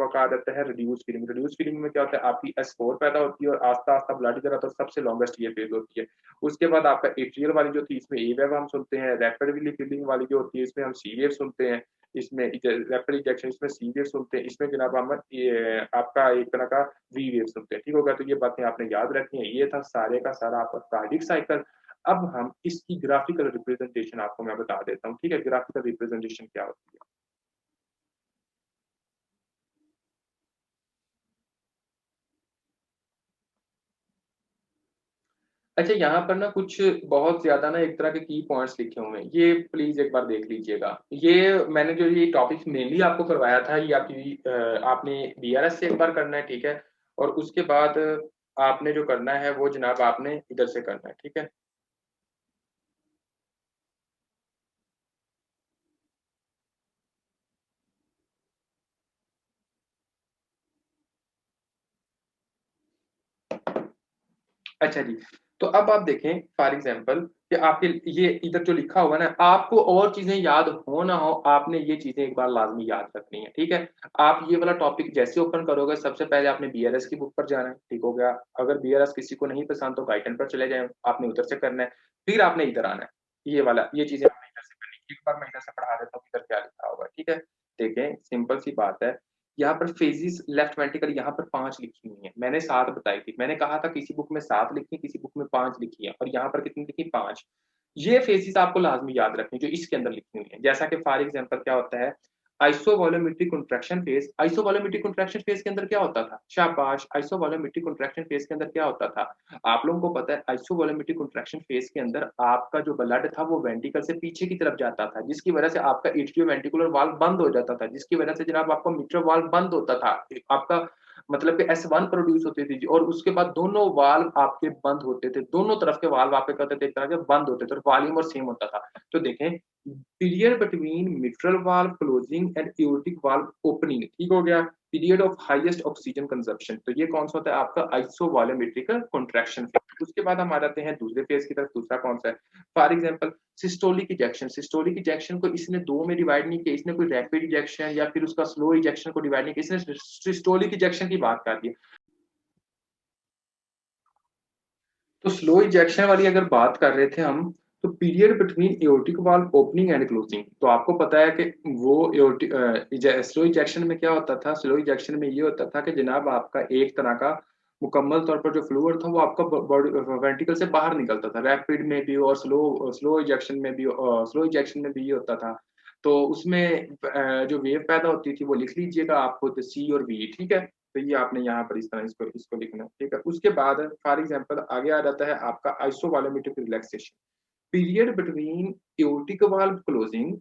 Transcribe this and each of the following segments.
कहा जाता है रिड्यूस फीलिंग। रिड्यूस फीलिंग में क्या होता है, आपकी S4 पैदा होती है और आस्ता आस्ता ब्लड इधर आता है, सबसे लॉन्गेस्ट ये फेज होती है। उसके बाद आपका एट्रियल वाली जो थी, इसमें ए वेव हम सुनते हैं। रैपिडली फीलिंग वाली जो होती है, इसमें हम सी वेव सुनते हैं। इसमें रैपिड इजेक्शन, इसमें सी वेव सुनते हैं। इसमें जनाब हम आपका एक तरह का वी वेव सुनते हैं। ठीक होगा, तो ये बातें आपने याद रखनी है। ये था सारे का सारा आपका कार्डिक साइकिल। अब हम इसकी ग्राफिकल रिप्रेजेंटेशन आपको मैं बता देता हूँ। ठीक है, ग्राफिकल रिप्रेजेंटेशन क्या होती है। अच्छा, यहाँ पर ना कुछ बहुत ज्यादा ना एक तरह के की पॉइंट्स लिखे हुए हैं, ये प्लीज एक बार देख लीजिएगा। ये मैंने जो ये टॉपिक मेनली आपको करवाया था, ये आपकी आपने बीआरएस से एक बार करना है, ठीक है। और उसके बाद आपने जो करना है वो जनाब आपने इधर से करना है, ठीक है। अच्छा जी, तो अब आप देखें फॉर एग्जांपल कि आपके ये इधर जो लिखा हुआ है ना, आपको और चीजें याद हो ना हो, आपने ये चीजें एक बार लाजमी याद रखनी है, ठीक है। आप ये वाला टॉपिक जैसे ओपन करोगे, सबसे पहले आपने बीआरएस की बुक पर जाना है, ठीक हो गया। अगर बीआरएस किसी को नहीं पसंद तो गाइडन पर चले जाए, आपने उधर से करना है। फिर आपने इधर आना है, ये वाला ये चीजें आपने इधर से करनी है। एक बार मैं इधर से पढ़ा देता हूँ इधर क्या लिखा हुआ है, ठीक है। देखें, सिंपल सी बात है। यहाँ पर फेजिस लेफ्ट वेंट्रिकल यहाँ पर 5 लिखी हुई है, मैंने 7 बताई थी। मैंने कहा था किसी बुक में 7 लिखी, किसी बुक में 5 लिखी है, और यहाँ पर कितनी लिखी, 5। ये फेजिस आपको लाजमी याद रखनी जो इसके अंदर लिखी हुई है। जैसा कि फॉर एग्जांपल क्या होता है, आइसोवॉल्यूमेट्रिक कंट्रैक्शन फेज। आइसोवॉल्यूमेट्रिक कंट्रैक्शन फेज के अंदर क्या होता था, शाबाश, आइसोवॉल्यूमेट्रिक कंट्रैक्शन फेज के अंदर क्या होता था। आप लोगों को पता है, आइसोवॉल्यूमेट्रिक कंट्रैक्शन फेज के अंदर आपका जो ब्लड था वो वेंट्रिकल से पीछे की तरफ जाता था, जिसकी वजह से आपका एट्रियो वेंट्रिकुलर वाल्व बंद हो जाता था, जिसकी वजह से जनाब आपका मिट्रल वाल्व बंद होता था। आपका मतलब कि S1 प्रोड्यूस होती थी, और उसके बाद दोनों वाल्व आपके बंद होते थे, दोनों तरफ के वाल्व आपके कहते थे एक तरह के बंद होते थे, और वॉल्यूम और सेम होता था। तो देखें, period between mitral valve closing and aortic valve opening, ठीक हो गया। Period of highest oxygen consumption, तो ये कौन सा होता है आपका आइसोवॉल्यूमेट्रिक कंट्रैक्शन फेज। उसके बाद हम आ जाते हैं दूसरे फेज की तरफ। दूसरा कौन सा है, for example systolic ejection. Systolic ejection को इसने दो में डिवाइड नहीं किया, इसने कोई रैपिड इजेक्शन या फिर उसका स्लो इजेक्शन को डिवाइड नहीं किया, इसने सिस्टोलिक इजेक्शन की बात कर दी। तो स्लो इजेक्शन वाली अगर बात कर रहे थे हम, तो period between aortic valve opening and closing, तो आपको पता है कि वो एओर्टिक स्लो इजेक्शन में क्या होता था। स्लो इजेक्शन में ये होता था कि जनाब आपका एक तरह का मुकम्मल तौर पर जो फ्लूइड था वो आपका बॉडी वेंट्रिकल से बाहर निकलता था। रैपिड में भी और स्लो स्लो इजेक्शन में भी, स्लो इजेक्शन में भी ये होता था। तो उसमें जो वेव पैदा होती थी वो लिख लीजिएगा आप खुद, सी और बी, ठीक है। तो ये आपने यहाँ पर इस तरह इसको इसको लिखना है, ठीक है। उसके बाद फॉर एग्जांपल आगे आ जाता है आपका isovolumetric relaxation. Period between aortic valve closing,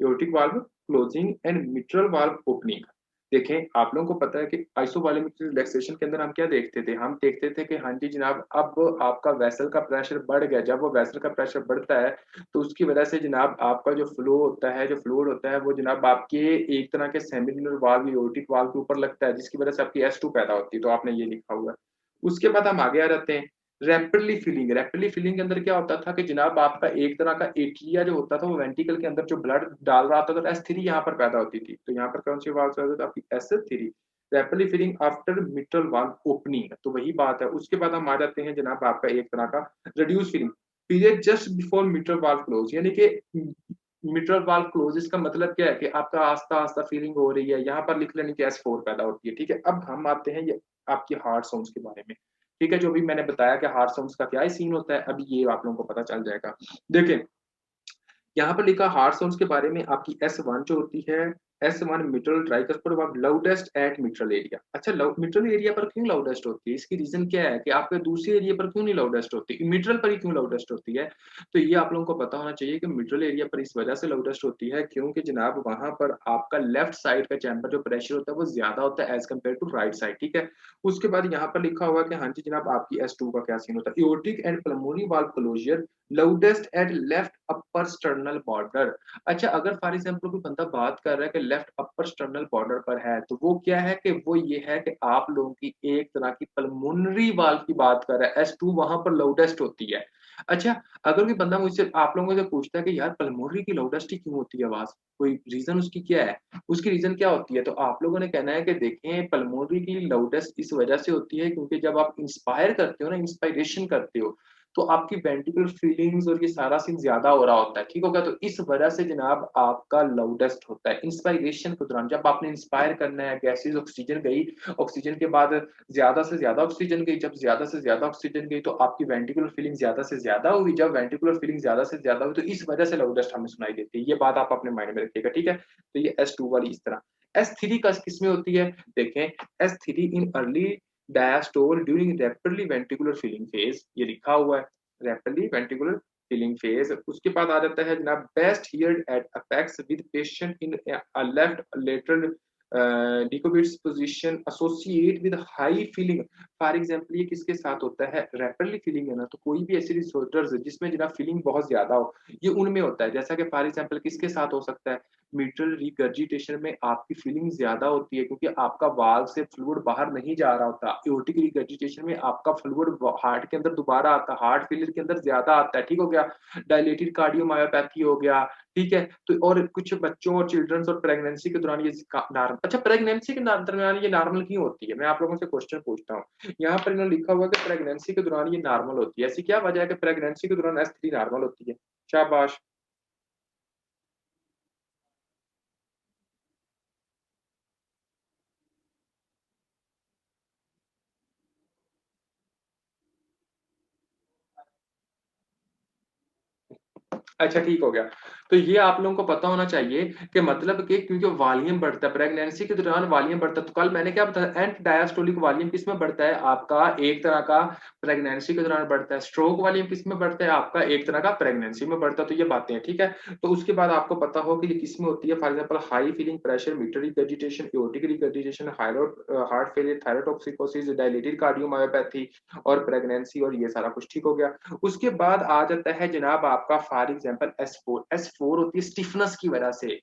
aortic valve closing and mitral valve opening. देखें, आप लोगों को पता है कि आइसोवॉल्यूमेट्रिक रिलैक्सेशन के अंदर हम क्या देखते थे, हम देखते थे कि हाँ जी जनाब, अब आपका वेसल का प्रेशर बढ़ गया। जब वो वेसल का प्रेशर बढ़ता है तो उसकी वजह से जनाब आपका जो फ्लो होता है, जो फ्लूइड होता है, वो जनाब आपके एक तरह के सेमिलर वाल्व, एओर्टिक वाल्व के ऊपर लगता है, जिसकी वजह से आपकी S2 पैदा होती है। तो आपने ये लिखा हुआ है। उसके बाद हम आगे आ जाते हैं, रैपिडली फिलिंग। रैपिडली फिलिंग के अंदर क्या होता था कि जनाब आपका एक तरह का एट्रिया जो होता था, वो वेंट्रिकल के अंदर जो ब्लड डाल रहा था, तो S3 यहाँ पर पैदा होती थी। तो यहाँ पर कौन सी वाल्व पैदा होती है आपकी, S3। Rapidly filling after mitral valve opening, तो वही बात है। उसके बाद हम आ जाते हैं जनाब आपका एक तरह का reduce filling period just before mitral valve close, यानी कि मिट्रल वाल्व क्लोज, इसका मतलब क्या है कि आपका आस्ता आस्ता फीलिंग हो रही है। यहाँ पर लिख लेने की S4 पैदा होती है, ठीक है। अब हम आते हैं ये आपकी हार्ट साउंड्स के बारे में, ठीक है। जो भी मैंने बताया कि हार्ट साउंड्स का क्या सीन होता है, अभी ये आप लोगों को पता चल जाएगा। देखें, यहाँ पर लिखा हार्ट साउंड्स के बारे में, आपकी S1 जो होती है, S1 mitral tricuspid loudest at mitral area. अच्छा, मिट्रल एरिया पर क्यों लाउडेस्ट होती है, इसकी रीजन क्या है कि आपके दूसरे एरिया पर क्यों नहीं लाउडेस्ट होती, मिट्रल पर ही क्यों लाउडेस्ट होती है। तो ये आप लोगों को पता होना चाहिए कि मिट्रल एरिया पर इस वजह से लाउडेस्ट होती है क्योंकि जनाब वहां पर आपका लेफ्ट साइड का चैम्बर जो प्रेशर होता है वो ज्यादा होता है as compare to right side, ठीक है। उसके बाद यहाँ पर लिखा हुआ कि हाँ जी जनाब, आपकी S2 का क्या सीन होता है, aortic and pulmonary valve closure loudest at left upper sternal border. अच्छा, अगर फॉर एग्जांपल कोई बंदा बात कर रहा है कि लेफ्ट अपर स्टर्नल बॉर्डर पर है, तो वो क्या है कि वो ये है कि आप लोगों की एक तरह की पल्मोनरी वाल्व की बात कर रहा है, S2 वहां पर लाउडेस्ट होती है। अच्छा, अगर कोई बंदा मुझसे आप लोगों से पूछता है कि यार पल्मोनरी की लाउडेस्ट क्यों होती है आवाज़? कोई रीज़न उसकी क्या है? उसकी रीज़न क्या होती है? तो आप लोगों ने कहना है कि देखें पल्मोनरी की लाउडेस्ट इस वज़ह से होती है क्योंकि जब आप इंस्पायर करते हो ना, इंस्पिरेशन करते हो, तो आपकी वेंट्रिकुलर फीलिंग्स और ये सारा सीन ज़्यादा हो रहा होता है, ठीक हो गया? तो इस वज़ह से जनाब आपका लाउडेस्ट होता है। इंस्पिरेशन के दौरान जब आपने इंस्पायर करना है, गैसेज़ ऑक्सीजन गई, ऑक्सीजन के बाद ज़्यादा से ज़्यादा ऑक्सीजन गई, जब ज़्यादा से ज़्यादा ऑक्सीजन गई तो आपकी वेंट्रिकुलर फीलिंग ज़्यादा से ज़्यादा हुई, जब वेंट्रिकुलर फीलिंग ज़्यादा से ज़्यादा हुई तो इस वज़ह से लाउडेस्ट हमें सुनाई देती है। ये बात आप अपने माइंड में रखिएगा, ठीक है? तो ये S2 वाली इस तरह। S3 का किसमें होती है? देखें S3 in early diastole during rapidly ventricular feeling phase ये लिखा हुआ है, रैपिडली वेंट्रिकुलर फीलिंग फेज़। उसके बाद आ जाता है जनाब best heard at apex with patient in a left lateral decubitus position associate with high filling. For example ये किसके साथ होता है? रैपिडली फीलिंग है ना, तो कोई भी ऐसी डिसऑर्डर्स जिसमें जनाब फीलिंग बहुत ज़्यादा हो, ये उनमें होता है। जैसा कि फॉर एग्जांपल किसके साथ हो सकता है? मिट्रल रिगर्जिटेशन में आपकी फीलिंग ज़्यादा होती है क्योंकि आपका वाल्व से फ्लूइड बाहर नहीं जा रहा होता। एओर्टिक रिगर्जिटेशन में आपका फ्लूइड हार्ट के अंदर दोबारा आता है, हार्ट फेलियर के अंदर ज़्यादा आता है, ठीक हो गया? डायलेटेड कार्डियोमायोपैथी हो गया, ठीक है? तो और कुछ बच्चों और चिल्ड्रंस और प्रेगनेंसी के दौरान ये का नॉर्म अच्छा प्रेगनेंसी के दरमियान ये नॉर्मल क्यों होती है? मैं आप लोगों से क्वेश्चन पूछता हूँ। यहाँ पर इन्होंने लिखा हुआ है कि प्रेगनेंसी के दौरान ये नॉर्मल होती है। ऐसी क्या वजह है कि प्रेगनेंसी के दौरान S3 नॉर्मल होती है? शाबाश! अच्छा ठीक हो गया। तो ये आप लोगों को पता होना चाहिए कि मतलब कि क्योंकि वॉल्यूम बढ़ता है, प्रेगनेंसी के दौरान वॉल्यूम बढ़ता है। तो कल मैंने क्या बताया एंट डायस्टोलिक वॉल्यूम किसमें बढ़ता है? आपका एक तरह का प्रेगनेंसी के दौरान बढ़ता है। स्ट्रोक वॉल्यूम किसमें बढ़ता है? आपका एक तरह का प्रेगनेंसी में बढ़ता है। तो ये बातें हैं, ठीक है? तो उसके बाद आपको पता हो कि ये किसमें होती है? For example high filling pressure, mitral regurgitation, aortic regurgitation, heart failure, thyrotoxicosis, dilated cardiomyopathy और प्रेगनेंसी और ये सारा कुछ ठीक हो गया। उसके बाद आ जाता है जनाब आपका फॉर एग्जांपल S4 S4 होती है स्टिफनेस की वजह से।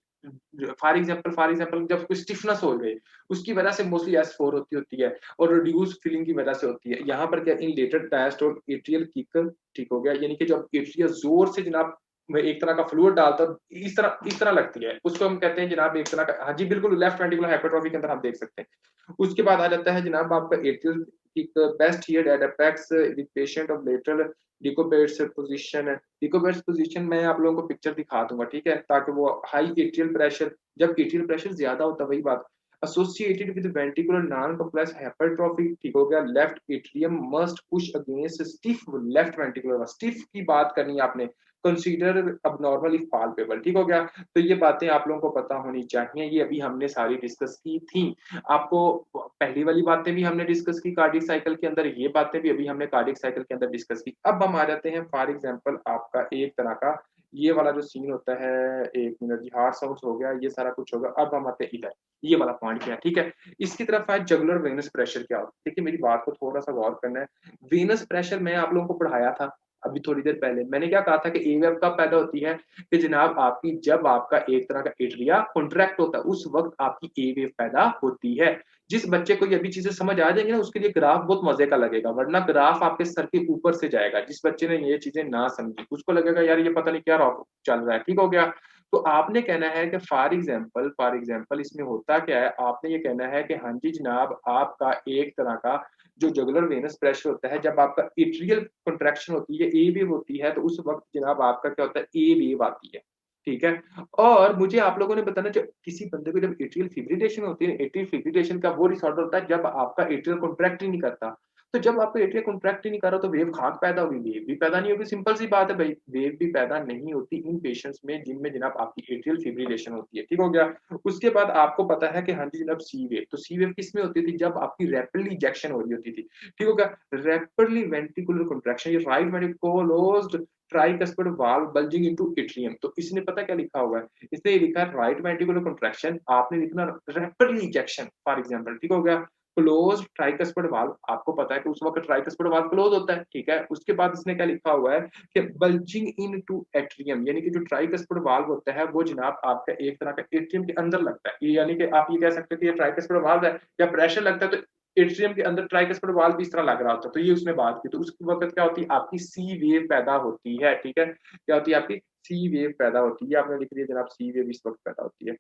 फॉर एग्जांपल जब कोई स्टिफनेस हो गई, उसकी वजह से मोस्टली S4 होती है और रिड्यूस फीलिंग की वजह से होती है। यहाँ पर क्या इन लेटर डायस्टोल एट्रियल किक ठीक हो गया, यानी कि जब एट्रिया जोर से जनाब में एक तरह का फ्लूइड डालता है, इस तरह लगती है। उसको हम कहते हैं जनाब एक तरह का हाँ जी, बिल्कुल लेफ्ट वेंट्रिकुलर हाइपरट्रोफी के अंदर आप देख सकते हैं। उसके बाद आ जाता है जनाब आपका atrial kick best heard at apex with patient of lateral decubitus position decubitus position मैं आप लोगों को पिक्चर दिखा दूँगा, ठीक है? ताकि वो हाई एट्रियल प्रेशर जब एट्रियल प्रेशर ज़्यादा होता है वही बात associated with ventricular non complex hypertrophy ठीक हो गया left atrium must push against stiff left ventricular stiff की बात करनी है आपने कंसीडर अबनॉर्मल इफ पाल्पेबल ठीक हो गया। तो ये बातें आप लोगों को पता होनी चाहिए, ये अभी हमने सारी डिस्कस की थी। आपको पहली वाली बातें भी हमने डिस्कस की कार्डियक साइकिल के अंदर, ये बातें भी अभी हमने कार्डियक साइकिल के अंदर डिस्कस की। अब हम आ जाते हैं फॉर एग्जांपल आपका एक तरह का ये वाला जो सीन होता है, 1 मिनट जी, हार्ट साउंड्स हो गया, ये सारा कुछ होगा। अब हम आते हैं इधर, ये वाला पॉइंट क्या है, ठीक है? इसकी तरफ है जुगुलर वेनस प्रेशर क्या होता है? देखिए मेरी बात को थोड़ा-सा गौर करना है। वेनस प्रेशर मैं आप लोगों को पढ़ाया था, अभी थोड़ी देर पहले। मैंने क्या कहा था कि एवेव कब पैदा होती है? कि जनाब आपकी जब आपका एक तरह का एट्रिया कॉन्ट्रैक्ट होता है, उस वक़्त आपकी एवेव पैदा होती है। जिस बच्चे को ये अभी चीज़ें समझ आ जाएँगी ना, उसके लिए ग्राफ बहुत मज़े का लगेगा, वरना ग्राफ आपके सर के ऊपर से जाएगा। जिस बच्चे ने ये चीज़ें ना समझी, उसको लगेगा यार ये पता नहीं क्या चल रहा है, ठीक हो गया? तो आपने कहना है कि फॉर एग्ज़ाम्पल इसमें होता क्या है? आपने ये कहना है कि हाँ जी जनाब, आपका एक तरह का जो जुगुलर वेनस प्रेशर होता है, जब आपका एट्रियल कॉन्ट्रैक्शन होती है, ए वेव होती है, तो उस वक़्त जनाब आपका क्या होता है? ए वेव आती है, ठीक है? और मुझे आप लोगों ने बताना जब किसी बंदे को जब एट्रियल फिब्रिलेशन होती है, एट्रियल फिब्रिलेशन का वो डिसऑर्डर होता है जब आपका एट्रियल कॉन्ट्रैक्ट ही नहीं करता। तो जब आपका एट्रियल कॉन्ट्रैक्ट ही नहीं कर रहा तो वेव कहाँ पैदा होगी? वेव भी पैदा नहीं होगी, सिंपल सी बात है भई। वेव भी पैदा नहीं होती इन पेशेंट्स में जिनमें जनाब आपकी एट्रियल फिब्रिलेशन होती है, ठीक हो गया? उसके बाद आपको पता है कि हाँ जी जनाब सी वेव, तो सी वेव किसमें होती थी? जब आपकी रैपिडली इजेक्शन हो रही होती थी, ठीक हो गया? रैपिडली वेंट्रिकुलर कॉन्ट्रैक्शन, ये right ventricle closed tricuspid valve bulging into atrium. तो इसने पता क्या लिखा हुआ है? इसने ये लिखा है राइट वेंट्रिकुलर कॉन्ट्रैक्शन, आपने लिखना रैपिडली इजेक्शन फॉर एग्जांपल, ठीक हो गया? क्लोज्ड ट्राइकस्पिड वाल्व, आपको पता है कि उस वक़्त ट्राइकस्पिड वाल्व क्लोज़ होता है, ठीक है? उसके बाद इसने क्या लिखा हुआ है कि बल्जिंग इनटू एट्रियम, यानी कि जो ट्राइकस्पिड वाल्व होता है वो जनाब आपका एक तरह का एट्रियम के अंदर लगता है। ये यानी कि आप ये कह सकते हो कि ये ट्राइकस्पिड वाल्व है या प्रेशर लगता है तो एट्रियम के अंदर ट्राइकस्पिड वाल्व भी इस तरह लग रहा होता है, तो ये उसने बात की। तो उस वक्त क्या होती है, आपकी सी वेव पैदा होती है, ठीक है, क्या होती है, आपकी सी वेव पैदा होती है, आपने लिख दिया जनाब सी वेव इस वक्त पैदा होती है।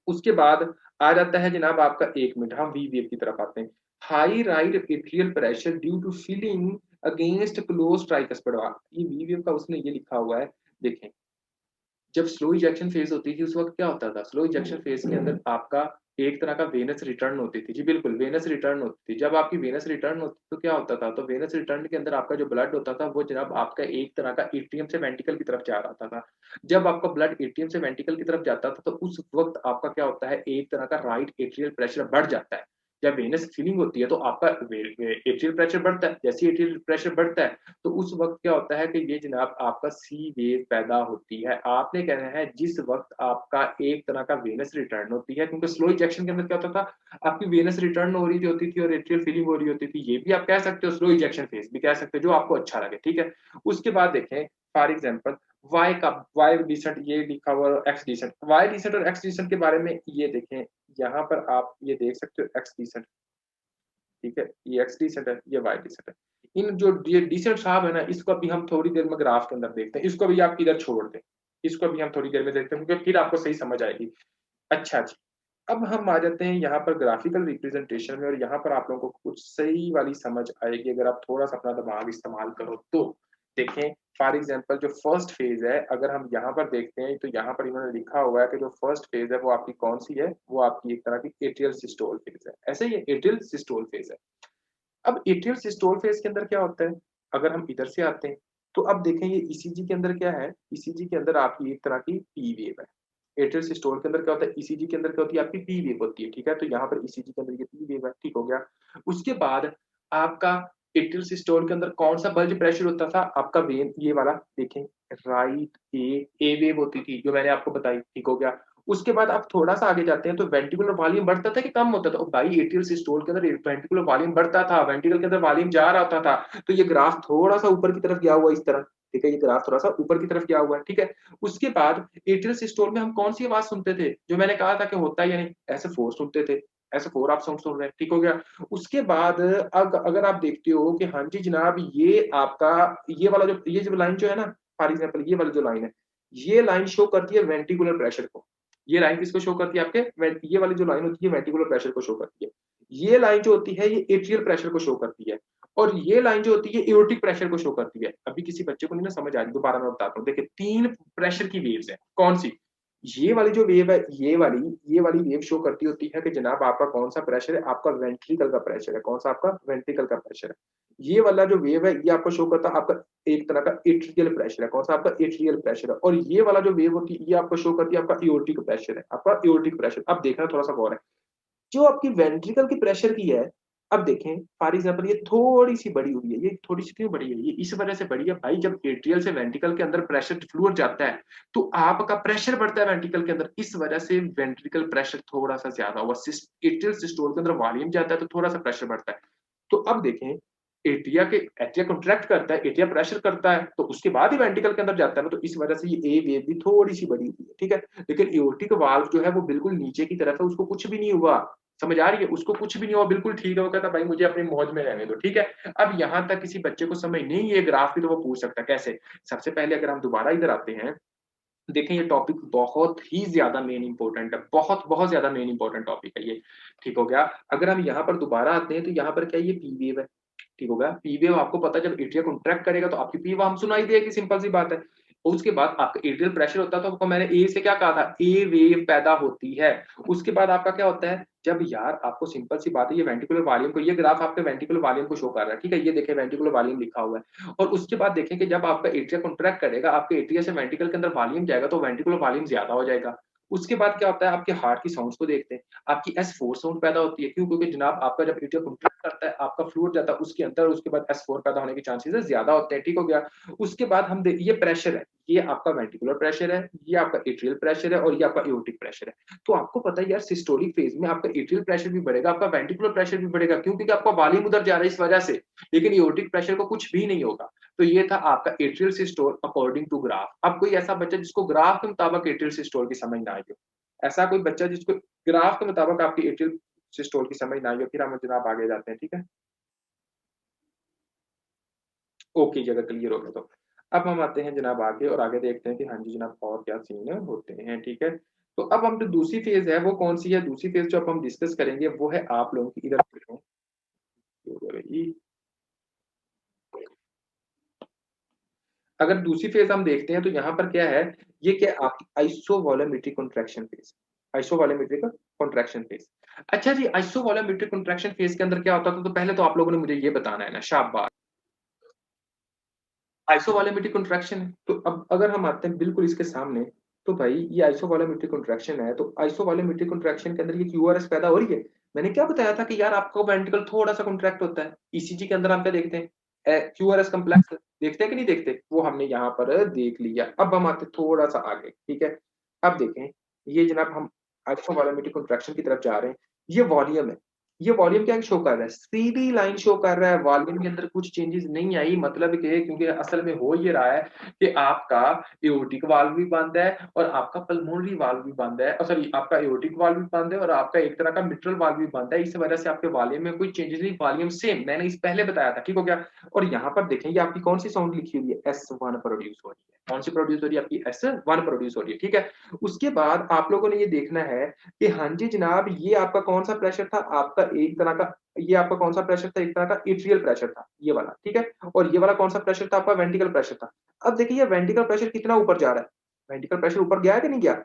उसके बाद आ जाता है जनाब आपका, 1 मिनट, हम वी वेव की तरफ आते हैं। High right atrial pressure due to filling against close tricuspid valve, ये वी वेव का उसने ये लिखा हुआ है। देखें, जब स्लो इजेक्शन फेज होती थी उस वक्त क्या होता था, स्लो इजेक्शन फेज के अंदर आपका एक तरह का वेनस रिटर्न होती थी, जी बिल्कुल वेनस रिटर्न होती थी। जब आपकी वेनस रिटर्न होती तो क्या होता था, तो वेनस रिटर्न के अंदर आपका जो ब्लड होता था वो जनाब आपका एक तरह का एटीएम से वेंटिकल की तरफ जा रहा था। जब आपका ब्लड एटीएम से वेंटिकल की तरफ जाता था तो उस वक्त आपका क्या होता है, एक तरह का राइट एट्रियल प्रेशर बढ़ जाता है। जब वेनस फिलिंग होती है तो आपका एट्रियल प्रेशर बढ़ता है, जैसे एट्रियल प्रेशर बढ़ता है तो उस वक्त क्या होता है कि ये जनाब आपका सी वेव पैदा होती है। आपने कहना है जिस वक्त आपका एक तरह का वेनस रिटर्न होती है, क्योंकि स्लो इजेक्शन के अंदर क्या होता था, आपकी वेनस रिटर्न हो रही होती थी और एट्रियल फिलिंग हो रही होती थी, ये भी आप कह सकते हो, स्लो इजेक्शन फेज भी कह सकते हो, जो आपको अच्छा लगे, ठीक है। उसके बाद देखें फॉर एग्जाम्पल वाई का, वाई डिसेंट ये लिखा हुआ और एक्स डिसेंट, वाई डिसेंट और एक्स डिसेंट के बारे में ये देखें, यहाँ पर आप ये देख सकते हो एक्स डिसेंट, ठीक है, ये एक्स डिसेंट है, ये वाई डिसेंट है। इन जो ये डिसेंट साहब है ना, इसको अभी हम थोड़ी देर में ग्राफ के अंदर देखते हैं, इसको भी आप इधर छोड़ दें, इसको भी हम थोड़ी देर में देखते हैं क्योंकि फिर आपको सही समझ आएगी। अच्छा जी, अब हम आ जाते हैं यहाँ पर ग्राफिकल रिप्रेजेंटेशन में, और यहाँ पर आप लोगों को कुछ सही वाली समझ आएगी अगर आप थोड़ा सा अपना दिमाग इस्तेमाल करो तो। देखें फॉर एग्जांपल जो फर्स्ट फेज है, अगर हम यहाँ पर देखते हैं तो यहाँ पर इन्होंने लिखा हुआ है कि जो फर्स्ट फेज है वो आपकी कौन सी है, वो आपकी एक तरह की एट्रियल सिस्टोल फेज है, ऐसे ही एट्रियल सिस्टोल फेज है। अब एट्रियल सिस्टोल फेज के अंदर क्या होता है, अगर हम इधर से आते हैं तो अब देखें ये ईसीजी के अंदर क्या है, ईसीजी के अंदर आपकी एक तरह की पी वेव है। एट्रियल सिस्टोल के अंदर क्या होता है, ईसीजी के अंदर क्या होती है, आपकी पी वेव होती है, ठीक है। तो यहाँ पर ईसीजी के अंदर ये पी वेव है, ठीक हो गया। उसके बाद आपका एट्रियल सिस्टोल के अंदर कौन सा बल्ज प्रेशर होता था, आपका वेन ये वाला, देखें राइट ए वेव होती थी जो मैंने आपको बताई, ठीक हो गया। उसके बाद आप थोड़ा सा आगे जाते हैं तो वेंट्रिकुलर वॉल्यूम बढ़ता था कि कम होता था, भाई एट्रियल सिस्टोल के अंदर वेंट्रिकुलर वॉल्यूम बढ़ता था, वेंट्रिकल के अंदर वॉल्यूम जा रहा होता था। तो ये ग्राफ थोड़ा सा ऊपर की तरफ गया हुआ इस तरह, ठीक है, ये ग्राफ थोड़ा सा ऊपर की तरफ गया हुआ है, ठीक है। उसके बाद एट्रियल सिस्टोल में हम कौन सी आवाज सुनते थे, जो मैंने कहा था कि होता है या नहीं, ऐसे फोर सुनते थे, ऐसे फोर आप साउंड सुन रहे हैं, ठीक हो गया। उसके बाद अगर आप देखते हो कि हाँ जी जनाब ये आपका ये वाला जो ये जो लाइन जो है ना, फॉर एग्जाम्पल ये वाली जो लाइन है, ये लाइन शो करती है वेंट्रिकुलर प्रेशर को। ये लाइन किसको शो करती है, आपके ये वाली जो लाइन होती है वेंट्रिकुलर प्रेशर को शो करती है। ये लाइन जो होती है ये एट्रियल प्रेशर को शो करती है, और ये लाइन जो होती है एओर्टिक प्रेशर को शो करती है। अभी किसी बच्चे को नहीं ना समझ आ रही, दोबारा मैं बताता हूँ। देखिए 3 प्रेशर की वेव्स है, कौन सी, ये वाली जो वेव है, ये वाली वेव शो करती होती है कि जनाब आपका कौन सा प्रेशर है, आपका वेंट्रिकल का प्रेशर है, कौन सा आपका वेंट्रिकल का प्रेशर है। ये वाला जो वेव है ये आपको शो करता है आपका एक तरह का एट्रियल प्रेशर है, कौन सा आपका एट्रियल प्रेशर है। और ये वाला जो वेव होती है ये आपको शो करती है आपका एओर्टिक प्रेशर है, आपका एओर्टिक प्रेशर। अब देखना थोड़ा सा गौर है, जो आपकी वेंट्रिकल की प्रेशर की है, अब देखें फॉर एग्जांपल ये थोड़ी सी बड़ी हुई है, ये थोड़ी सी क्यों बड़ी है, ये इस वजह से बड़ी है भाई, जब एट्रियल से वेंट्रिकल के अंदर प्रेशर फ्लूइड जाता है तो आपका प्रेशर बढ़ता है वेंट्रिकल के अंदर, इस वजह से वेंट्रिकल प्रेशर थोड़ा सा ज्यादा हुआ। एट्रियल सिस्टोल के अंदर वॉल्यूम जाता है तो थोड़ा सा प्रेशर बढ़ता है। तो अब देखें एट्रिया कॉन्ट्रैक्ट करता है, एट्रिया प्रेशर करता है, तो उसके बाद ही वेंट्रिकल के अंदर जाता है ना, तो इस वजह से ये ए वेव भी थोड़ी सी बड़ी हुई है, ठीक है। लेकिन एओर्टिक वाल्व जो है वो बिल्कुल नीचे की तरफ है, उसको कुछ भी नहीं हुआ, समझ आ रही है, उसको कुछ भी नहीं हुआ, बिल्कुल ठीक है। वो कहता भाई मुझे अपनी मौज में रहने दो, ठीक है। अब यहाँ तक किसी बच्चे को समझ नहीं है ग्राफ की तो वो पूछ सकता है कैसे। सबसे पहले अगर हम दोबारा इधर आते हैं, देखें ये टॉपिक बहुत ही ज्यादा मेन इंपॉर्टेंट है, बहुत बहुत ज्यादा मेन इंपॉर्टेंट टॉपिक है ये, ठीक हो गया। अगर हम यहाँ पर दोबारा आते हैं तो यहाँ पर क्या ये पी वेव है, ठीक होगा। पी वेव आपको पता है जब एट्रिया कॉन्ट्रैक्ट करेगा तो आपकी पी वेव हम सुनाई देगी, सिंपल सी बात है। उसके बाद आपका एट्रियल प्रेशर होता है तो आपको मैंने ए से क्या कहा था, ए वेव पैदा होती है। उसके बाद आपका क्या होता है, जब यार आपको सिंपल सी बात है, ये वेंट्रिकुलर वॉल्यूम को, ये ग्राफ आपके वेंट्रिकुलर वॉल्यूम को शो कर रहा है, ठीक है, ये देखें वेंट्रिकुलर वॉल्यूम लिखा हुआ है। और उसके बाद देखें कि जब आपका एट्रिया कॉन्ट्रैक्ट करेगा, आपके एट्रिया से वेंट्रिकल के अंदर वॉल्यूम जाएगा तो वेंट्रिकुलर वॉल्यूम ज्यादा हो जाएगा। उसके बाद क्या होता है, आपके हार्ट की साउंड्स को देखते हैं, आपकी S4 साउंड पैदा होती है, क्यों, क्योंकि जनाब आपका जब एट्रिया कॉन्ट्रैक्ट करता है आपका फ्लूइड जाता है उसके अंदर, उसके बाद S4 पैदा होने के चांसेस ज्यादा होते हैं, ठीक हो गया। उसके बाद हम ये प्रेशर है, ये आपका वेंट्रिकुलर प्रेशर है, ये आपका एट्रियल प्रेशर है, और ये आपका एओर्टिक प्रेशर है। तो आपको पता है यार सिस्टोलिक फेज में आपका एट्रियल प्रेशर भी बढ़ेगा, आपका वेंट्रिकुलर प्रेशर भी बढ़ेगा, क्यों, क्योंकि आपका वॉल्यूम उधर जा रहा है इस वजह से। लेकिन एओर्टिक प्रेशर को कुछ भी नहीं होगा। तो ये था आपका atrial systole according to graph. अब कोई ऐसा बच्चा जिसको ग्राफ के मुताबिक एट्रियल सिस्टोल की समझ ना आई हो, ऐसा कोई बच्चा जिसको ग्राफ के मुताबिक आपकी एट्रियल सिस्टोल की समझ ना आई हो, फिर हम जनाब आगे जाते हैं, ठीक है? ओके जी, अगर क्लियर हो गया तो। अब हम आते हैं जनाब आगे और आगे देखते हैं कि हाँ जी जनाब और क्या सीन होते हैं, ठीक है? तो अब हम जो दूसरी फ़ेज़ है वो कौन-सी है? दूसरी फ़ेज़ जो अब हम डिस्कस करेंगे वो है आप लोगों की इधर देखें, ये हो गई। अगर दूसरी फ़ेज़ हम देखते हैं तो यहाँ पर क्या है, ये क्या है आपकी आइसोवॉलमेट्रिक कॉन्ट्रैक्शन फ़ेज़, आइसोवॉलमेट्रिक कॉन्ट्रैक्शन फ़ेज़। अच्छा जी, आइसोवॉलमेट्रिक कॉन्ट्रैक्शन फ़ेज़ के अंदर क्या होता था? तो पहले तो आप लोगों ने मुझे ये बताना है ना, शाबाश। आइसोवॉलेमेट्रिक कॉन्ट्रैक्शन है। तो अब अगर हम आते हैं बिल्कुल इसके सामने, तो भाई ये आइसोवॉलेमेट्रिक कॉन्ट्रैक्शन है, तो आइसोवॉलेमेट्रिक कॉन्ट्रैक्शन के अंदर ये क्यूआरएस पैदा हो रही है। मैंने क्या बताया था कि यार आपका वेंट्रिकल थोड़ा-सा कॉन्ट्रैक्ट होता है। ईसीजी के अंदर हम क्या देखते हैं? क्यूआरएस कॉम्प्लेक्स देखते हैं कि नहीं देखते? वो हमने यहाँ पर देख लिया। अब हम आते हैं थोड़ा-सा आगे, ठीक है? अब देखें, ये जनाब हम आइसोवॉलेमेट्रिक कॉन्ट्रैक्शन की तरफ जा रहे हैं। ये वॉल्यूम है। ये वॉल्यूम क्या शो कर रहा है? सीधी लाइन शो कर रहा है, वॉल्यूम के अंदर कुछ चेंजेज़ नहीं आई मतलब कि क्योंकि असल में हो ये रहा है कि आपका एओर्टिक वाल्व भी बंद है और आपका पल्मोनरी वाल्व भी बंद है सॉरी आपका एओर्टिक वाल्व भी बंद है और आपका एक तरह का मिट्रल वाल्व भी बंद है। इस वजह से आपके वॉल्यूम में कोई चेंजेज़ नहीं, वॉल्यूम सेम मैंने इस पहले बताया था, ठीक हो गया? और यहाँ पर देखें ये आपकी कौन-सी साउंड लिखी हुई है? S1 प्रोड्यूस हो रही है। कौन-सी प्रोड्यूस हो रही है? आपकी S1 प्रोड्यूस हो रही है, ठीक है? उसके बाद आप लोगों ने ये देखना है कि हाँ जी जनाब, ये आपका कौन-सा प्रेशर था? आपका एक तरह का ये आपका कौन-सा प्रेशर था? एक तरह का एट्रियल प्रेशर था, ये वाला, ठीक है? और ये वाला कौन-सा प्रेशर था? आपका वेंट्रिकल प्रेशर था। अब देखिए ये वेंट्रिकल प्रेशर कितना ऊपर जा रहा है? वेंट्रिकल प्रेशर ऊपर गया है कि नहीं गया?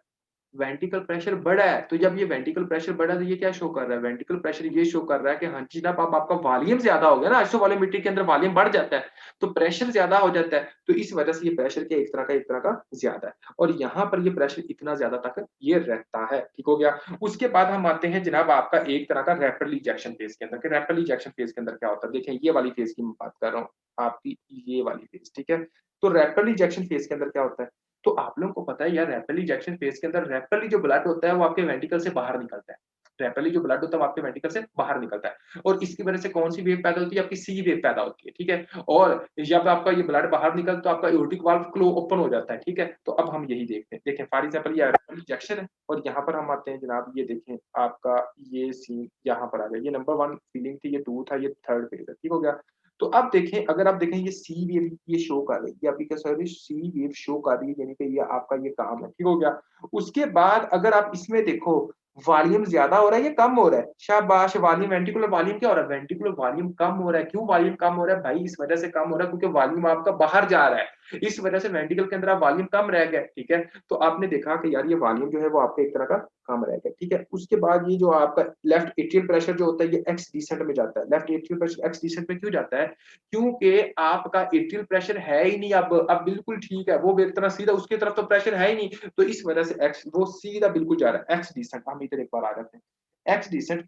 वेंट्रिकल प्रेशर बढ़ा है, तो जब ये वेंट्रिकल प्रेशर बढ़ा तो ये क्या शो कर रहा है? वेंट्रिकल प्रेशर ये शो कर रहा है कि हाँ जी जनाब अब आपका वॉल्यूम ज़्यादा हो गया ना, आइसोवॉलेमेट्री के अंदर वॉल्यूम बढ़ जाता है, तो प्रेशर ज़्यादा हो जाता है, तो इस वजह से ये प्रेशर क्या एक तरह का ज़्यादा है और यहाँ पर ये प्रेशर इतना ज़्यादा तक ये रहता है, ठीक हो गया? उसके बाद हम आते हैं जनाब आपका एक तरह का रैपिडली इजेक्शन फेज़ के अंदर, कि रैपिडली इजेक्शन फेज़ के अंदर क्या होता है? देखें ये वाली फेज़ की मैं बात कर रहा हूँ, आपकी ये वाली फेज़, ठीक है? तो रैपिडली इजेक्शन फेज़ के अंदर क्या होता है? तो आप लोगों को पता है यार रैपिडली इजेक्शन फेज़ के अंदर रैपिडली जो ब्लड होता है वो आपके वेंट्रिकल से बाहर निकलता है। रैपिडली जो ब्लड होता है वो आपके वेंट्रिकल से बाहर निकलता है और इसकी वजह से कौन-सी वेव पैदा होती है? आपकी सी वेव पैदा होती है, ठीक है? और जब आपका ये ब्लड बाहर निकल तो आपका एओर्टिक वाल्व क्लो ओपन हो जाता है, ठीक है? तो अब हम यही देखते हैं। देखें फॉर एग्ज़ाम्पल ये रैपिडली इजेक्शन है और यहाँ पर हम आते हैं जनाब ये देखें आपका ये सीन यहाँ पर आ गया। ये नंबर 1 फीलिंग थी, ये 2 था, ये 3rd फेज़ है, ठीक हो गया? तो अब देखें अगर आप देखें ये सी वेव ये शो कर रही है, ये आपकी क्या सर सी वेव शो कर रही है यानी कि ये आपका ये काम है, ठीक हो गया? उसके बाद अगर आप इसमें देखो वॉल्यूम ज़्यादा हो रहा है या कम हो रहा है? शाबाश वॉल्यूम वेंट्रिकुलर वॉल्यूम क्या हो रहा है? वेंट्रिकुलर वॉल्यूम कम हो रहा है, क्यों वॉल्यूम कम हो रहा है? भाई इस वजह से कम हो रहा है क्योंकि वॉल्यूम आपका बाहर जा रहा है, इस वजह से वेंट्रिकल के अंदर अब वॉल्यूम कम रह गया, ठीक है? तो आपने देखा कि यार ये वॉल्यूम जो है वो आपका एक तरह का कम रह गया, ठीक है? उसके बाद ये जो आपका लेफ्ट एट्रियल प्रेशर जो होता है ये एक्स डिसेंट में जाता है, left atrial pressure X descent में क्यों जाता है? क्योंकि आपका एट्रियल प्रेशर है ही नहीं अब बिल्कुल ठीक है, वो एक तरह सीधा उसकी तरफ तो प्रेशर है ही नहीं, तो इस वजह से एक्स वो सीधा बिल्कुल जा रहा है, एक्स डिसेंट हम इधर एक बार आ जाते हैं। एक्स डिसेंट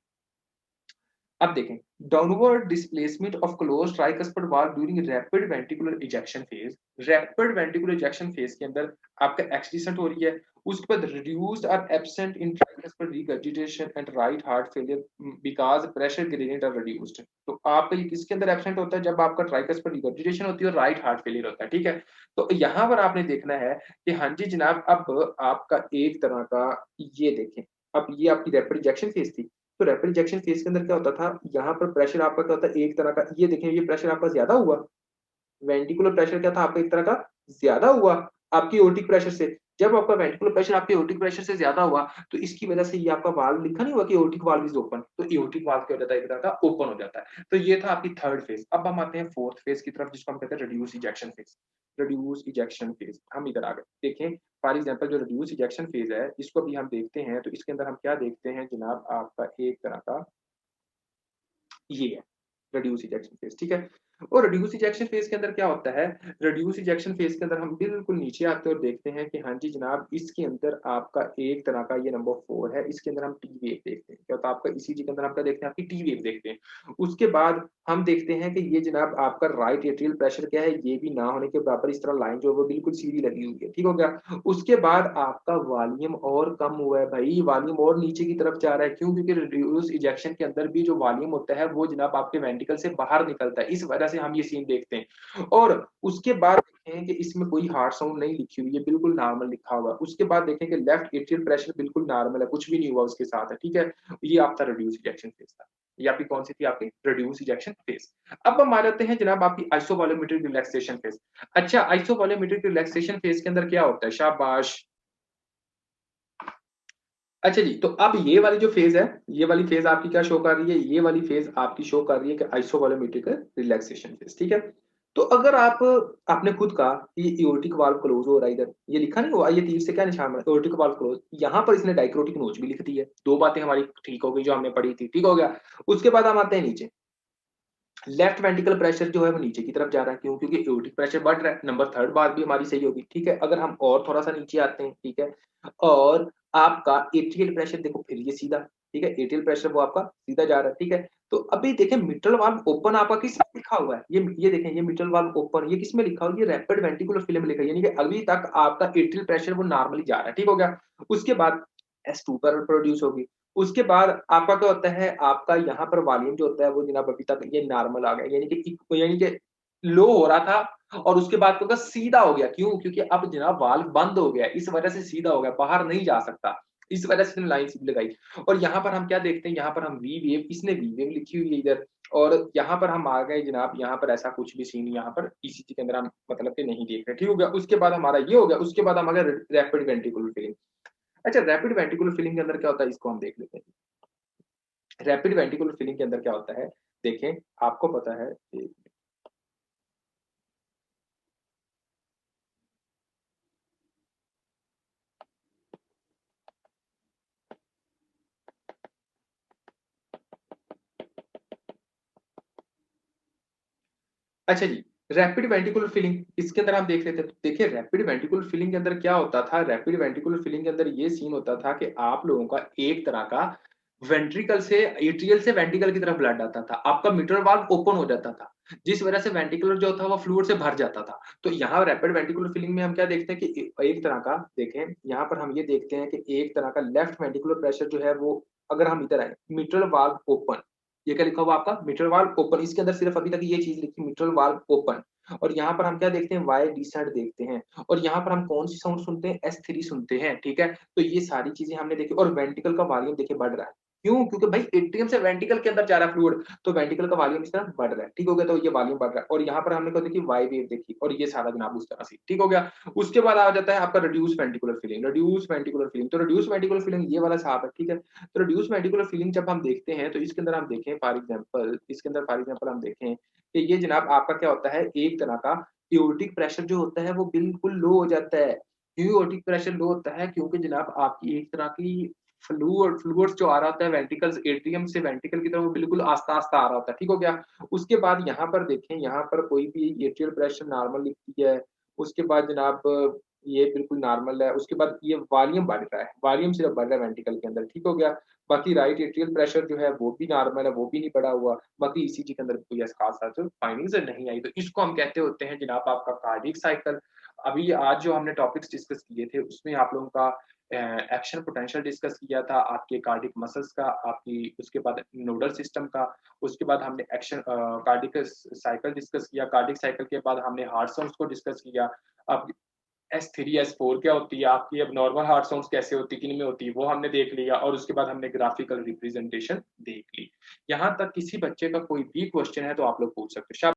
अब देखें downward displacement of closed tricuspid valve during rapid ventricular ejection phase rapid ventricular ejection phase के अंदर आपका एक्सटीसेंट हो रही है उसके बाद रिड्यूस्ड और absent in tricuspid regurgitation and right heart failure because pressure gradient are reduced तो आपका ये किसके अंदर एब्सेंट होता है जब आपका ट्राइकस्पिड रिगर्जिटेशन होती है और राइट हार्ट फेलियर होता है ठीक है तो यहाँ पर आपने देखना है कि हाँ जी जनाब अब आपका एक तरह का ये देखें अब ये आपकी रैपिड इजेक्शन फेज थी तो रैपिड इंजेक्शन फेज के अंदर क्या होता था यहाँ पर प्रेशर आपका क्या होता है एक तरह का ये देखें ये प्रेशर आपका ज्यादा हुआ वेंटिकुलर प्रेशर क्या था आपका एक तरह का ज्यादा हुआ आपकी एओर्टिक प्रेशर से जब आपका वेंटिकुलर प्रेशर आपके एओर्टिक प्रेशर से ज्यादा हुआ तो इसकी वजह से ये आपका वाल्व लिखा नहीं हुआ कि एओर्टिक वाल्व इज ओपन तो एओर्टिक वाल्व क्या हो जाता है एक तरह का ओपन हो जाता है तो ये था आपकी थर्ड फेज अब हम आते हैं फोर्थ फेज की तरफ जिसको हम कहते हैं reduce ejection phase reduce ejection phase हम इधर आ गए देखें फॉर एग्जांपल जो रिड्यूस इजेक्शन फेज है इसको भी हम देखते हैं तो इसके अंदर हम क्या देखते हैं जनाब आपका एक तरह का ये है रिड्यूस इजेक्शन फेज ठीक है और रिड्यूस इजेक्शन फेज के अंदर क्या होता है रिड्यूस इजेक्शन फेज के अंदर हम बिल्कुल नीचे आते हैं और देखते हैं कि हाँ जी जनाब इसके अंदर आपका एक तरह का ये नंबर 4 है इसके अंदर हम टी वेव देखते हैं क्या होता है आपका ईसीजी के अंदर हम क्या देखते हैं आपकी टी वेव देखते हैं उसके बाद हम देखते हैं कि ये जनाब आपका राइट एट्रियल प्रेशर क्या है ये भी ना होने के बराबर इस तरह लाइन जो है वो बिल्कुल सीधी लगी हुई है ठीक हो गया उसके बाद आपका वॉल्यूम और कम हुआ है भाई वॉल्यूम और नीचे की तरफ जा रहा है क्यों क्योंकि रिड्यूस इजेक्शन के अंदर भी जो वॉल्यूम होता है वो जनाब आपके वेंट्रिकल से बाहर निकलता है इस वजह वजह से हम ये सीन देखते हैं। और उसके बाद देखें कि इसमें कोई हार्ड साउंड नहीं लिखी हुई है, बिल्कुल नॉर्मल लिखा हुआ है। उसके बाद देखें कि लेफ्ट एट्रियल प्रेशर बिल्कुल नॉर्मल है, कुछ भी नहीं हुआ उसके साथ है, ठीक है। ये आपका रिड्यूस इजेक्शन फेज था। ये आपकी कौन सी थी? आपकी रिड्यूस इजेक्शन फेज। अब हम आ जाते हैं जनाब आपकी आइसोवॉल्यूमेट्रिक रिलैक्सेशन फेज। अच्छा, आइसोवॉल्यूमेट्रिक रिलैक्सेशन फेज के अंदर क्या होता है? शाबाश। अच्छा जी, तो अब ये वाली जो फेज है, ये वाली फेज आपकी क्या शो कर रही है? ये वाली फेज आपकी शो कर रही है कि आइसोवॉल्यूमेट्रिक रिलैक्सेशन फेज, ठीक है। तो अगर आप आपने खुद कहा कि एओर्टिक वाल्व क्लोज हो रहा है, इधर ये लिखा नहीं हुआ, ये तीर से क्या निशान है? Aortic valve close. यहाँ पर इसने डाइक्रोटिक नोच भी लिख दी है। दो बातें हमारी ठीक हो गई जो हमने पढ़ी थी, ठीक हो गया। उसके बाद हम आते हैं नीचे। लेफ्ट वेंट्रिकल प्रेशर जो है वो नीचे की तरफ जा रहा है, क्यों? क्योंकि एओर्टिक प्रेशर बढ़ रहा है। नंबर थर्ड बात भी हमारी सही होगी, ठीक है। अगर हम और थोड़ा सा नीचे आते हैं, ठीक है, और आपका एट्रियल प्रेशर देखो, फिर ये सीधा, ठीक है, एट्रियल प्रेशर वो आपका सीधा जा रहा है, ठीक है। तो अभी देखें मिट्रल वाल्व ओपन आपका किस में लिखा हुआ है? ये देखें, ये मिट्रल वाल्व ओपन, ये किस में लिखा हुआ है? ये रैपिड वेंट्रिकुलर फिल्म लिखा है, यानी कि अभी तक आपका एट्रियल प्रेशर वो नॉर्मली जा रहा है, ठीक हो गया। उसके बाद S2 पर प्रोड्यूस होगी। उसके बाद आपका क्या होता है? आपका यहाँ पर वॉल्यूम जो होता है वो जनाब अभी तक ये नॉर्मल आ गया, यानी कि लो हो रहा था और उसके बाद क्या होगा? सीधा हो गया। क्यों? क्योंकि अब जनाब वाल्व बंद हो गया, इस वजह से सीधा हो गया, बाहर नहीं जा सकता। इस वजह से लाइन सीधी लगाई। और यहाँ पर हम क्या देखते हैं? यहाँ पर हम वी वेव, इसने वी वेव लिखी हुई है इधर। और यहाँ पर हम आ गए जनाब, यहाँ पर ऐसा कुछ भी सीन यहाँ पर ईसीजी के अंदर हम मतलब कि नहीं देख रहे, ठीक हो गया। उसके बाद हमारा ये हो गया। उसके बाद हम आ गए रैपिड वेंट्रिकुलर फिलिंग। अच्छा, रैपिड वेंट्रिकुलर फिलिंग के अंदर क्या होता है, इसको हम देख लेते हैं। रैपिड वेंट्रिकुलर फिलिंग के अंदर क्या होता है? देखें, आपको पता है कि अच्छा जी, रैपिड वेंट्रिकुलर फिलिंग इसके अंदर हम देख लेते हैं। तो देखिए, रैपिड वेंट्रिकुलर फिलिंग के अंदर क्या होता था? रैपिड वेंट्रिकुलर फिलिंग के अंदर ये सीन होता था कि आप लोगों का एक तरह का वेंट्रिकल से एट्रियल से वेंट्रिकल की तरफ ब्लड आता था। आपका मिट्रल वाल्व ओपन हो जाता था, जिस वजह से वेंट्रिकुलर जो था वो फ्लूइड से भर जाता था। तो यहाँ रैपिड वेंट्रिकुलर फिलिंग में हम क्या देखते हैं कि एक तरह का देखें, यहाँ पर हम ये देखते हैं कि एक तरह का लेफ्ट वेंट्रिकुलर प्रेशर जो है वो, अगर हम इधर आए, मिट्रल वाल्व ओपन, ये क्या लिखा हुआ आपका? Mitral valve open. इसके अंदर सिर्फ अभी तक ये चीज लिखी, मिट्रल वाल्व ओपन। और यहाँ पर हम क्या देखते हैं? वाई डिसेंट देखते हैं। और यहाँ पर हम कौन सी साउंड सुनते हैं? S3 सुनते हैं, ठीक है। तो ये सारी चीजें हमने देखी। और वेंट्रिकल का वॉल्यूम देखिए बढ़ रहा है। क्यों? क्योंकि भाई एट्रियम से वेंट्रिकल के अंदर जा रहा है फ्लूइड, तो वेंट्रिकल का वॉल्यूम इस तरह बढ़ रहा है, ठीक हो गया। तो ये वॉल्यूम बढ़ रहा है। और यहाँ पर हमने क्या देखी? वाई वेव देखी। और ये सारा जनाब उस तरह से, ठीक हो गया। उसके बाद आ जाता है आपका reduce ventricular filling. Reduce ventricular filling, तो रिड्यूस वेंट्रिकुलर फिलिंग ये वाला साहब है, ठीक है। तो रिड्यूस वेंट्रिकुलर फिलिंग जब हम देखते हैं तो इसके अंदर हम देखें फॉर एग्जांपल, इसके अंदर फॉर एग्जांपल हम देखें कि ये जनाब आपका क्या होता है? एक तरह का एओर्टिक प्रेशर जो होता है वो बिल्कुल लो हो जाता है। क्यों एओर्टिक प्रेशर लो होता है? क्योंकि जनाब आपकी एक तरह की फ्लूइड्स जो आ रहा होता है वेंट्रिकल्स, एट्रियम से वेंट्रिकल की तरफ, वो बिल्कुल आस्ता-आस्ता आ रहा होता है, ठीक हो गया। उसके बाद यहाँ पर देखें, यहाँ पर कोई भी एट्रियल प्रेशर नॉर्मल लिखती है। उसके बाद जनाब ये बिल्कुल नॉर्मल है। उसके बाद ये वॉल्यूम बढ़ रहा है, वॉल्यूम सिर्फ बढ़ रहा है वेंट्रिकल के अंदर, ठीक हो गया। बाकी राइट एट्रियल प्रेशर जो है वो भी नॉर्मल है, वो भी नहीं बढ़ा हुआ। बाकी ईसीजी के अंदर कोई ऐसा खास फाइंडिंग्स नहीं आई। तो इसको हम कहते होते हैं जनाब आपका कार्डियक साइकिल। अभी आज जो हमने टॉपिक्स डिस्कस किए थे उसमें आप लोगों का एक्शन पोटेंशियल डिस्कस किया था, आपके कार्डिक मसल्स का, आपकी उसके बाद नोडल सिस्टम का। उसके बाद हमने एक्शन कार्डिक साइकिल डिस्कस किया। कार्डिक साइकिल के बाद हमने हार्ट साउंड्स को डिस्कस किया। अब S3 S4 क्या होती है आपकी, अब नॉर्मल हार्ट साउंड्स कैसे होती है, किन में होती है, वो हमने देख लिया। और उसके बाद हमने ग्राफिकल रिप्रेजेंटेशन देख ली। यहाँ तक किसी बच्चे का कोई भी क्वेश्चन है तो आप लोग पूछ सकते हो।